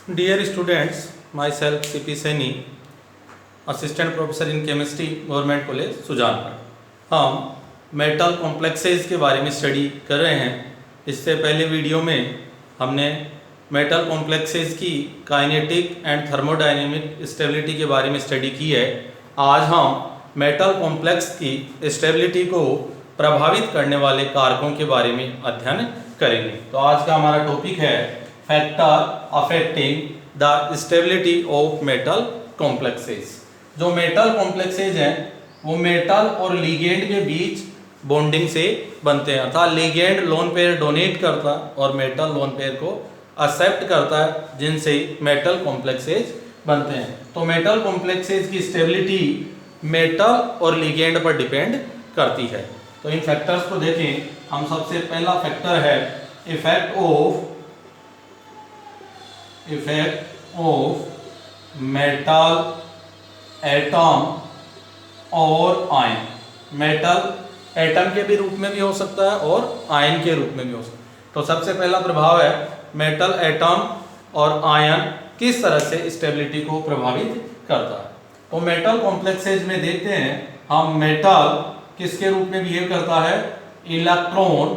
Dear students, myself CP Saini, Assistant Professor in Chemistry, Government College, Sujangarh. हम metal complexes के बारे में study कर रहे हैं। इससे पहले वीडियो में हमने मेटल कॉम्प्लेक्सेस की काइनेटिक एंड थर्मोडायनेमिक स्टेबिलिटी के बारे में स्टडी की है। आज हम मेटल कॉम्प्लेक्स की स्टेबिलिटी को प्रभावित करने वाले कारकों के बारे में अध्ययन करेंगे। तो आज का हमारा टॉपिक है factor affecting the stability of metal complexes. जो मेटल कॉम्प्लेक्सेस हैं वो मेटल और लिगेंड के बीच बॉन्डिंग से बनते हैं, अर्थात लिगेंड लोन पेयर डोनेट करता है और मेटल लोन पेयर को एक्सेप्ट करता है, जिनसे मेटल कॉम्प्लेक्सेस बनते हैं। तो मेटल कॉम्प्लेक्सेस की स्टेबिलिटी मेटल और लिगेंड पर डिपेंड करती है। तो इन फैक्टर्स को देखें। हम सबसे पहला फैक्टर है इफेक्ट ऑफ मेटल एटम और आयन। मेटल एटम के भी रूप में भी हो सकता है और आयन के रूप में भी हो सकता है। तो सबसे पहला प्रभाव है मेटल एटम और आयन किस तरह से स्टेबिलिटी को प्रभावित करता है। तो मेटल कॉम्प्लेक्सेज में देखते हैं हम, मेटल किसके रूप में बिहेव करता है, इलेक्ट्रॉन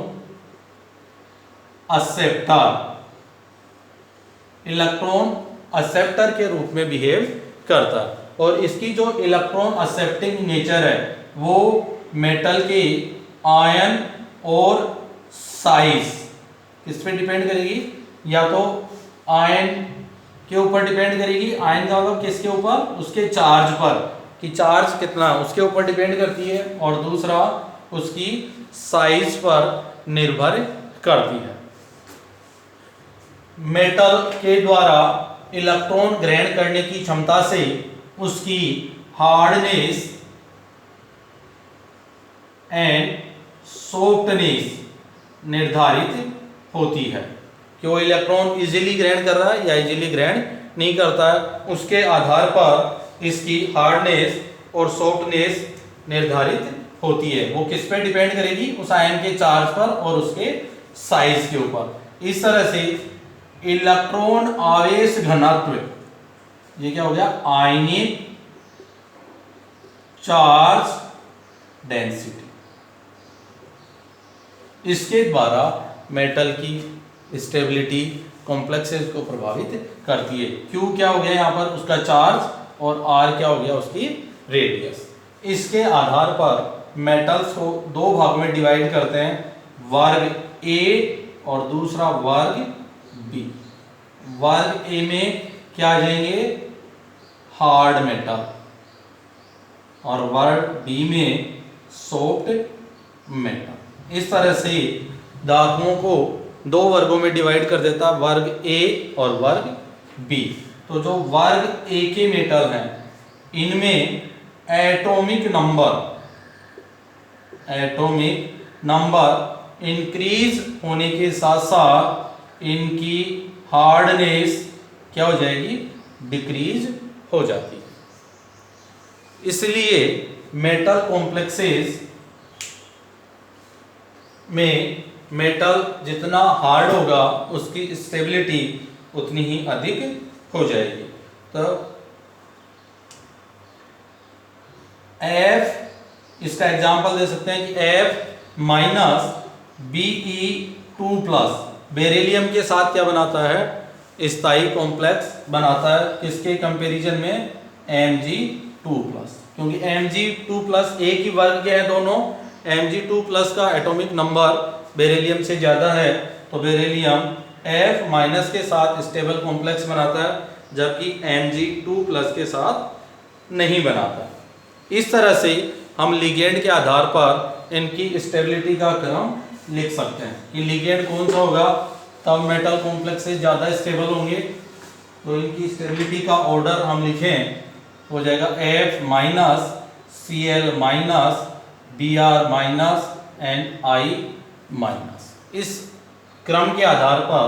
एक्सेप्टर। इलेक्ट्रॉन एक्सेप्टर के रूप में बिहेव करता है और इसकी जो इलेक्ट्रॉन एक्सेप्टिंग नेचर है वो मेटल के आयन और साइज किस पे डिपेंड करेगी, या तो आयन के ऊपर डिपेंड करेगी। आयन का मतलब किसके ऊपर, उसके चार्ज पर, कि चार्ज कितना उसके ऊपर डिपेंड करती है, और दूसरा उसकी साइज पर निर्भर करती है। मेटल के द्वारा इलेक्ट्रॉन ग्रहण करने की क्षमता से उसकी हार्डनेस एंड सॉफ्टनेस निर्धारित होती है कि वो इलेक्ट्रॉन इजीली ग्रहण कर रहा है या इजीली ग्रहण नहीं करता है। उसके आधार पर इसकी हार्डनेस और सॉफ्टनेस निर्धारित होती है। वो किस पे डिपेंड करेगी, उस आयन के चार्ज पर और उसके साइज के ऊपर। इस तरह से इलेक्ट्रॉन आवेश घनत्व, ये क्या हो गया, आयनिक चार्ज डेंसिटी, इसके द्वारा मेटल की स्टेबिलिटी कॉम्प्लेक्सेस को प्रभावित करती है। Q क्या हो गया यहाँ पर, उसका चार्ज, और R क्या हो गया, उसकी रेडियस। इसके आधार पर मेटल्स को दो भाग में डिवाइड करते हैं, वर्ग A और दूसरा वर्ग B। वर्ग A में क्या आ जाएंगे, हार्ड मेटल, और वर्ग B में सॉफ्ट मेटल। इस तरह से धातुओं को दो वर्गों में डिवाइड कर देता, वर्ग A और वर्ग B। तो जो वर्ग A के मेटल हैं इनमें एटॉमिक नंबर इंक्रीज होने के साथ साथ इनकी हार्डनेस क्या हो जाएगी, डिक्रीज हो जाती है। इसलिए मेटल कॉम्प्लेक्सेस में मेटल जितना हार्ड होगा उसकी स्टेबिलिटी उतनी ही अधिक हो जाएगी। तो F, इसका एग्जांपल दे सकते हैं कि F माइनस Be2+, बेरिलियम के साथ क्या बनाता है, स्थायी कॉम्प्लेक्स बनाता है। किसके कंपैरिजन में, Mg2+, क्योंकि Mg2+ एक ही वर्ग के हैं दोनों। Mg2+ का एटॉमिक नंबर बेरिलियम से ज्यादा है, तो बेरिलियम F- के साथ स्टेबल कॉम्प्लेक्स बनाता है, जबकि Mg2+ के साथ नहीं बनाता। इस तरह से हम लिगेंड के आधार पर इनकी स्टेबिलिटी का क्रम लिख सकते हैं कि लिगेंड कौन सा होगा तब मेटल कॉम्प्लेक्सेस ज़्यादा स्टेबल होंगे। तो इनकी स्टेबिलिटी का ऑर्डर हम लिखें हो जाएगा F-, Cl-, Br- and I-। इस क्रम के आधार पर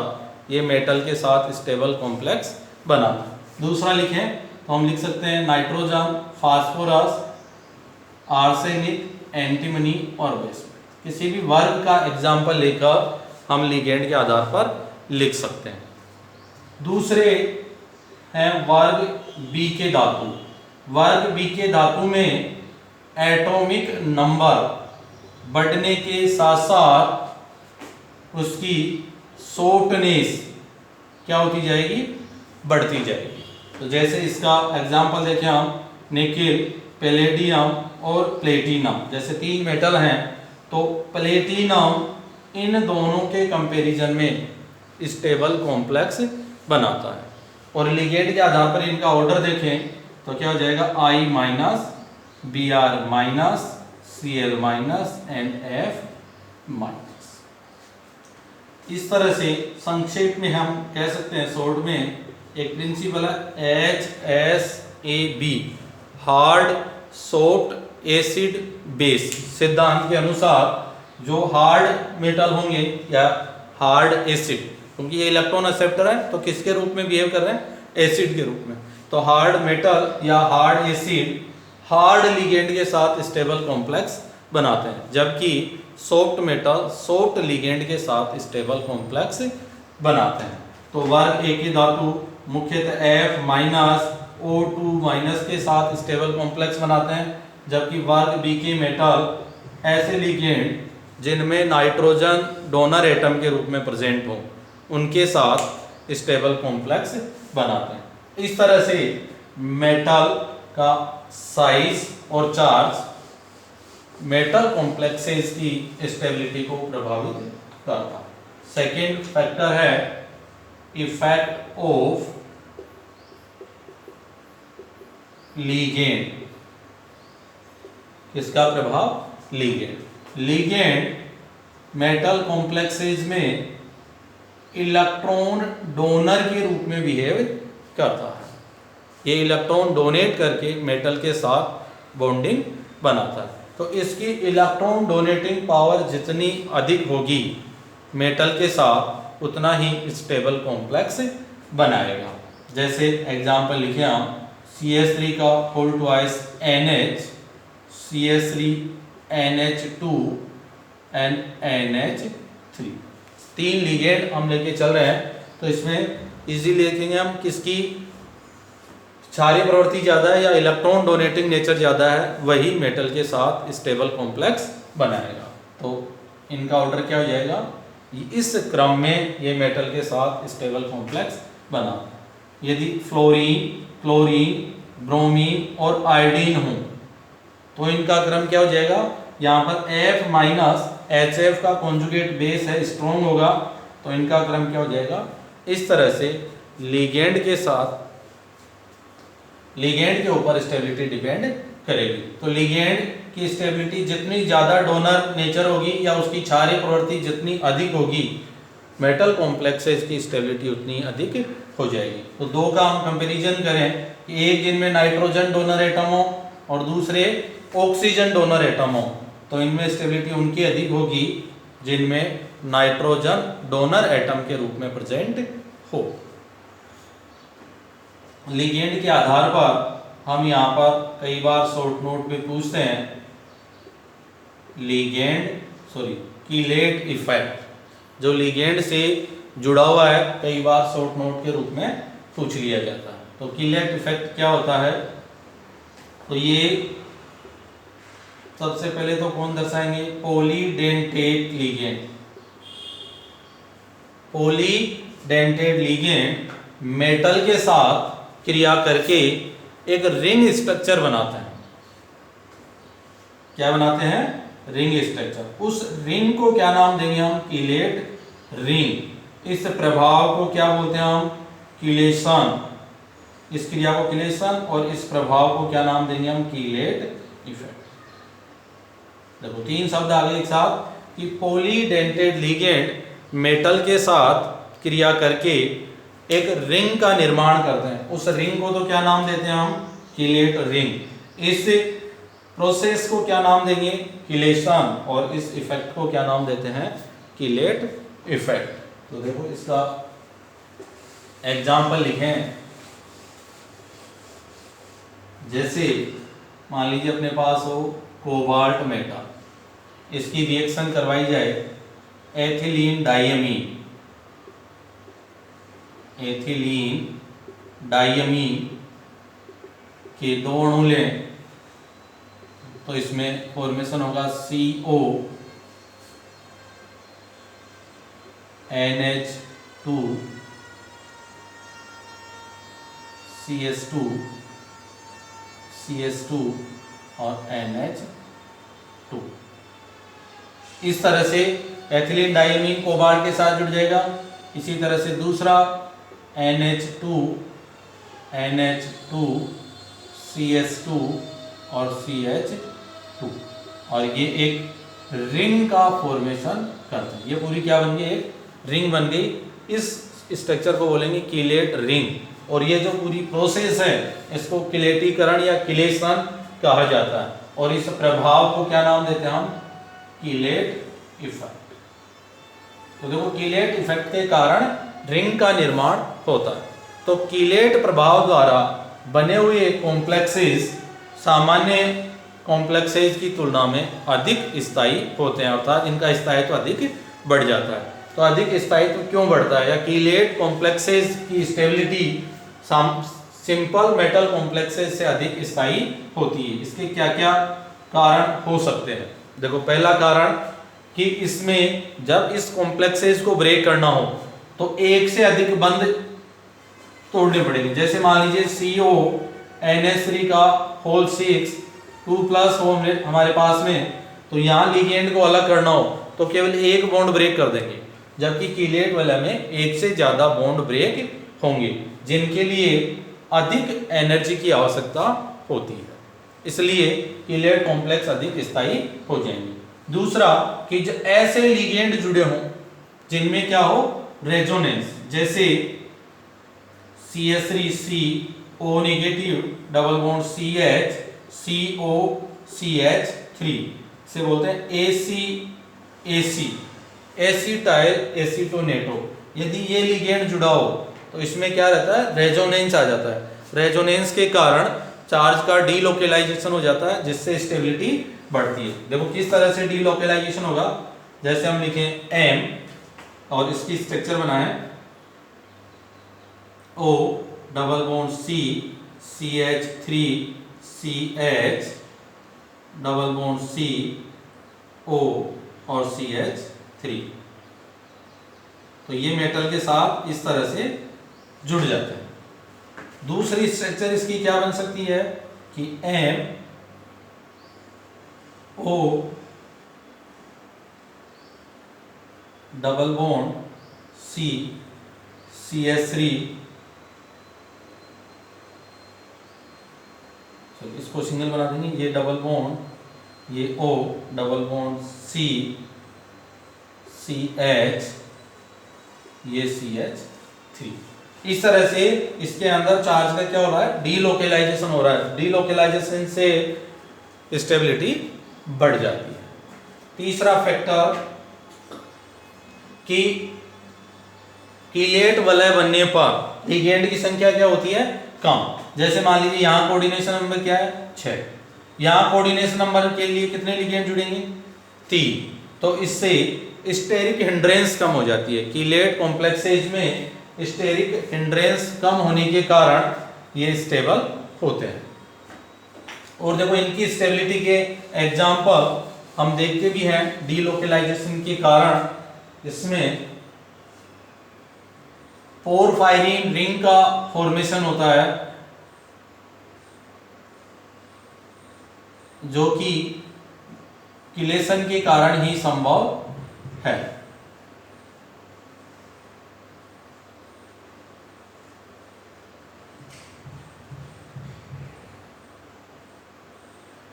ये मेटल के साथ स्टेबल कॉम्प्लेक्स बनाता है। दूसरा लिखें तो हम लिख सकते हैं नाइट्रोजन, फास्फोरस, आर्सेनिक, एंटीमनी और बेस। किसी भी वर्ग का एग्जाम्पल लेकर हम लिगेंड के आधार पर लिख सकते हैं। दूसरे हैं वर्ग बी के धातु। वर्ग बी के धातु में एटॉमिक नंबर बढ़ने के साथ साथ उसकी शॉर्टनेस क्या होती जाएगी, बढ़ती जाएगी। तो जैसे इसका एग्जांपल देखें हम, निकेल, पैलेडियम और प्लेटिनम जैसे 3 मेटल हैं, तो प्लेटिनम इन दोनों के कंपैरिजन में स्टेबल कॉम्प्लेक्स बनाता है। और लिगेंड के आधार पर इनका ऑर्डर देखें तो क्या हो जाएगा, I minus, Br minus, Cl minus and F minus. इस तरह से संक्षेप में हम कह सकते हैं, शॉर्ट में एक प्रिंसिपल है HSAB, hard soft acid base. सिद्धांत के अनुसार जो हार्ड मेटल होंगे या हार्ड एसिड, क्योंकि ये इलेक्ट्रॉन एक्सेप्टर है तो किसके रूप में बिहेव कर रहे हैं, एसिड के रूप में। तो हार्ड मेटल या हार्ड एसिड हार्ड लिगेंड के साथ स्टेबल कॉम्प्लेक्स बनाते हैं, जबकि सॉफ्ट मेटल सॉफ्ट लिगेंड के साथ स्टेबल कॉम्प्लेक्स बनाते हैं। तो वर्ग ए की धातु मुख्यतः F माइनस O2 माइनस के साथ स्टेबल कॉम्प्लेक्स बनाते हैं, जबकि वर्ग बी के मेटल ऐसे लिगेंड जिनमें नाइट्रोजन डोनर एटम के रूप में प्रेजेंट हो उनके साथ स्टेबल कॉम्प्लेक्स बनाते हैं। इस तरह से मेटल का साइज और चार्ज मेटल कॉम्प्लेक्सेस की स्टेबिलिटी को प्रभावित करता है। सेकेंड फैक्टर है इफेक्ट ऑफ लिगेंड। किसका प्रभाव, लिगेंड। लिगेंड मेटल कॉम्प्लेक्सेस में इलेक्ट्रॉन डोनर के रूप में बिहेव करता है। ये इलेक्ट्रॉन डोनेट करके मेटल के साथ बॉन्डिंग बनाता है। तो इसकी इलेक्ट्रॉन डोनेटिंग पावर जितनी अधिक होगी मेटल के साथ उतना ही स्टेबल कॉम्प्लेक्स बनाएगा। जैसे एग्जांपल लिखे हम, CH3 का whole twice NH, CH3 NH2 and NH3, 3 ligand हम लेके चल रहे हैं। तो इसमें इजीली देखेंगे हम किसकी क्षारीय प्रवृत्ति ज़्यादा है या इलेक्ट्रॉन डोनेटिंग नेचर ज़्यादा है, वही मेटल के साथ स्टेबल कॉम्प्लेक्स बनाएगा। तो इनका ऑर्डर क्या हो जाएगा, इस क्रम में ये मेटल के साथ स्टेबल कॉम्प्लेक्स बना। यदि फ्लोरीन, क्लोरीन, ब्रोमीन और आयोडीन हो तो इनका क्रम क्या हो जाएगा, यहाँ पर F माइनस HF का कॉन्जुगेट बेस है, स्ट्रॉन्ग होगा, तो इनका क्रम क्या हो जाएगा। इस तरह से लिगेंड के साथ लिगेंड के ऊपर स्टेबिलिटी डिपेंड करेगी। तो लिगेंड की स्टेबिलिटी जितनी ज़्यादा डोनर नेचर होगी या उसकी क्षारीय प्रवृत्ति जितनी अधिक होगी, मेटल कॉम्प्लेक्सेस की स्टेबिलिटी उतनी अधिक हो जाएगी। तो दो का हम कंपैरिजन करें कि एक जिनमें नाइट्रोजन डोनर एटम हो और दूसरे ऑक्सीजन डोनर एटम हो, तो इनमें स्टेबिलिटी उनकी अधिक होगी जिनमें नाइट्रोजन डोनर एटम के रूप में प्रेजेंट हो। लिगेंड के आधार पर हम यहाँ पर कई बार शॉर्ट नोट में पूछते हैं कीलेट इफेक्ट, जो लिगेंड से जुड़ा हुआ है, कई बार शॉर्ट नोट के रूप में पूछ लिया जाता है। तो कीलेट इफेक्ट क्या होता है, तो ये सबसे पहले तो कौन दर्शाएंगे, polydentate ligand. Polydentate ligand metal के साथ क्रिया करके एक रिंग स्ट्रक्चर बनाते हैं। क्या बनाते हैं, रिंग स्ट्रक्चर। उस रिंग को क्या नाम देंगे हम, कीलेट रिंग। इस प्रभाव को क्या बोलते हैं हम, कीलेशन। इस क्रिया को कीलेशन और इस प्रभाव को क्या नाम देंगे हम, कीलेट इफेक्ट। देखो 3 शब्द आ गए एक साथ कि पॉलीडेंटेट लिगेंड मेटल के साथ क्रिया करके एक रिंग का निर्माण करते हैं। उस रिंग को तो क्या नाम देते हैं हम, कीलेट रिंग। इस प्रोसेस को क्या नाम देंगे, कीलेशन, और इस इफेक्ट को क्या नाम देते हैं, कीलेट इफेक्ट। तो देखो इसका एग्जाम्पल लिखें। जैसे मान लीजिए अपने पास हो कोबाल्ट मेटल, इसकी रिएक्शन करवाई जाए एथिलीन डाइमीन, एथिलीन डाइअमीन के 2 अणु लें तो इसमें फॉर्मेशन होगा CO NH2 CS2 CS2 और NH2। इस तरह से एथिलीन डाइअमीन कोबाल्ट के साथ जुड़ जाएगा। इसी तरह से दूसरा NH2 CS2 और CH2, और ये एक रिंग का फॉर्मेशन करता है। ये पूरी क्या बन गई, एक रिंग बन गई। इस स्ट्रक्चर को बोलेंगे कीलेट रिंग। और ये जो पूरी प्रोसेस है इसको किलेटीकरण या किलेशन कहा जाता है। और इस प्रभाव को क्या नाम देते हैं हम, कीलेट इफेक्ट। तो देखो कीलेट इफेक्ट के कारण रिंग का निर्माण होता है। तो कीलेट प्रभाव द्वारा बने हुए कॉम्प्लेक्सेस सामान्य कॉम्प्लेक्सेस की तुलना में अधिक स्थायी होते हैं, अर्थात इनका स्थायित्व अधिक बढ़ जाता है। तो अधिक स्थायित्व क्यों बढ़ता है, या कीलेट कॉम्प्लेक्सेस की स्टेबिलिटी सिंपल मेटल कॉम्प्लेक्सेस से अधिक स्थायी होती है। इसके क्या क्या कारण हो सकते हैं। देखो, पहला कारण कि इसमें जब इस कॉम्प्लेक्सेस को ब्रेक करना हो तो एक से अधिक बंध तोड़ने पड़ेंगे। जैसे मान लीजिए CO NH3 का होल 6 2+ हो हमारे पास में, तो यहाँ लिगेंड को अलग करना हो तो केवल एक बॉन्ड ब्रेक कर देंगे, जबकि कीलेट वाला में एक से ज्यादा बॉन्ड ब्रेक होंगे, जिनके लिए अधिक एनर्जी की आवश्यकता होती है। इसलिए कीलेट कॉम्प्लेक्स अधिक स्थायी हो जाएंगे। दूसरा कि जो ऐसे लिगेंड जुड़े हों जिनमें क्या हो, रेजोनेंस, जैसे CH3CO negative double bond CH CO CH3 से बोलते हैं AC एसिटाइल एसीटोनेटो। यदि ये लिगेंड जुड़ा हो तो इसमें क्या रहता है, रेजोनेंस आ जाता है। रेजोनेंस के कारण चार्ज का डीलोकेलाइजेशन हो जाता है, जिससे स्टेबिलिटी बढ़ती है। देखो किस तरह से डीलोकेलाइजेशन होगा, जैसे हम लिखें M और इसकी स्ट्रक्चर बनाएं O double bond C CH3 CH double bond C O और CH3, तो ये मेटल के साथ इस तरह से जुड़ जाते हैं। दूसरी स्ट्रक्चर इसकी क्या बन सकती है कि M O double bond C CH3, चलो इसको सिंगल बना देंगे, ये डबल बॉन्ड, ये O double bond C CH, ये CH3। इस तरह से इसके अंदर चार्ज का क्या हो रहा है, डीलोकेलाइजेशन हो रहा है। डीलोकेलाइजेशन से स्टेबिलिटी बढ़ जाती है। तीसरा फैक्टर कि कीलेट वलय बनने पर लिगेंड की संख्या क्या होती है, कम। जैसे मान लीजिए यहाँ कोऑर्डिनेशन नंबर क्या है, 6। यहाँ कोऑर्डिनेशन नंबर के लिए कितने लिगेंड जुड़ेंगे, 3। तो इससे स्टेरिक हिंड्रेंस कम हो जाती है। कीलेट कॉम्प्लेक्सेज में स्टेरिक हिंड्रेंस कम होने के कारण ये स्टेबल होते हैं। और देखो इनकी स्टेबिलिटी के एग्जांपल हम देखते भी हैं डीलोकेलाइजेशन के कारण। इसमें पोरफायरिन रिंग का फॉर्मेशन होता है, जो कि किलेशन के कारण ही संभव है।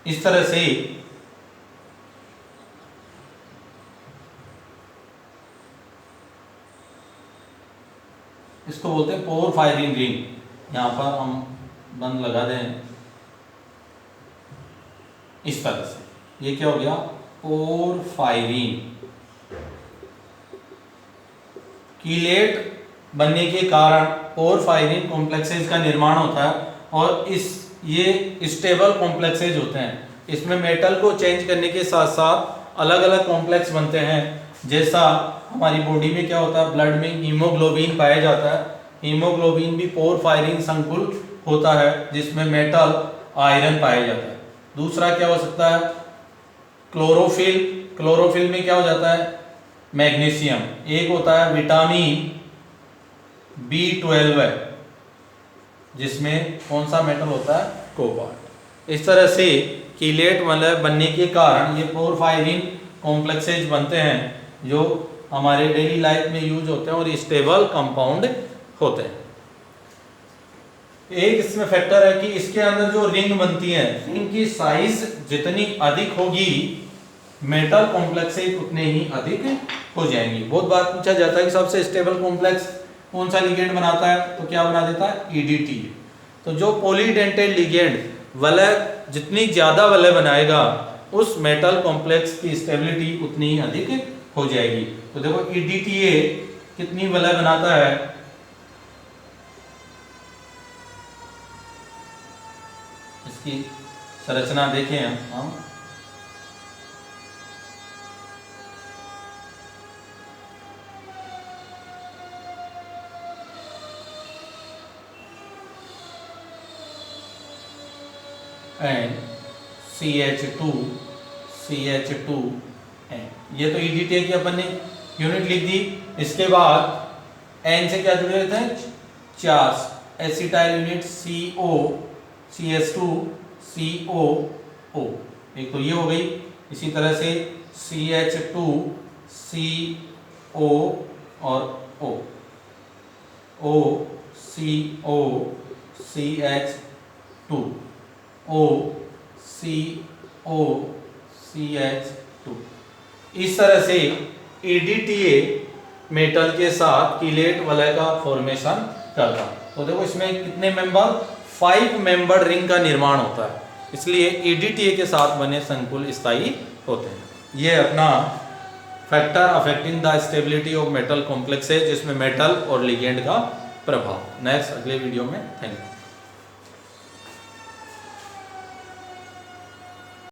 इस तरह से इसको बोलते हैं पोरफायरिन रिंग। यहां पर हम बंद लगा दें इस तरह से, ये क्या हो गया, पोरफायरिन। कीलेट बनने के कारण पोरफायरिन कॉम्प्लेक्सेज का निर्माण होता है, और ये स्टेबल कॉम्प्लेक्सेज होते हैं। इसमें मेटल को चेंज करने के साथ साथ अलग अलग कॉम्प्लेक्स बनते हैं। जैसा हमारी बॉडी में क्या होता है, ब्लड में हीमोग्लोबिन पाया जाता है, हीमोग्लोबिन भी पोरफायरिन संकुल होता है जिसमें मेटल आयरन पाया जाता है। दूसरा क्या हो सकता है, क्लोरोफिल। क्लोरोफिल में क्या हो जाता है, मैग्नीशियम। एक होता है विटामिन B12 है जिसमें कौन सा मेटल होता है, कोबाल्ट। इस तरह से कीलेट वलय बनने के कारण ये पोरफायरिन कॉम्प्लेक्सेज बनते हैं जो हमारे डेली लाइफ में यूज होते हैं और स्टेबल कंपाउंड होते हैं। एक इसमें फैक्टर है कि इसके अंदर जो रिंग बनती है, रिंग की साइज जितनी अधिक होगी मेटल कॉम्प्लेक्सेज उतने ही अधिक हो जाएंगी। बहुत बार पूछा जाता है कि सबसे स्टेबल कॉम्प्लेक्स कौन सा लिगेंड बनाता है, तो क्या बना देता है, EDTA। तो जो पॉलीडेंटेड लिगेंड वलय जितनी ज्यादा वलय बनाएगा उस मेटल कॉम्प्लेक्स की स्टेबिलिटी उतनी ही अधिक हो जाएगी। तो देखो EDTA कितनी वलय बनाता है, इसकी संरचना देखें हम। एंड CH2N, ये तो EDTA की अपन ने यूनिट लिख दी। इसके बाद N से क्या जुड़े रहते हैं, 4 एसिटाइल यूनिट CO, CH2COO, एक तो ये हो गई। इसी तरह से CH2CO और OCOCH2 OCOCH2। इस तरह से EDTA मेटल के साथ कीलेट वलय का फॉर्मेशन करता है। तो देखो इसमें कितने मेंबर, 5 मेंबर रिंग का निर्माण होता है, इसलिए EDTA के साथ बने संकुल स्थायी होते हैं। ये अपना factor affecting the stability of metal complexes जिसमें मेटल और लिगेंड का प्रभाव। नेक्स्ट अगले वीडियो में, थैंक यू।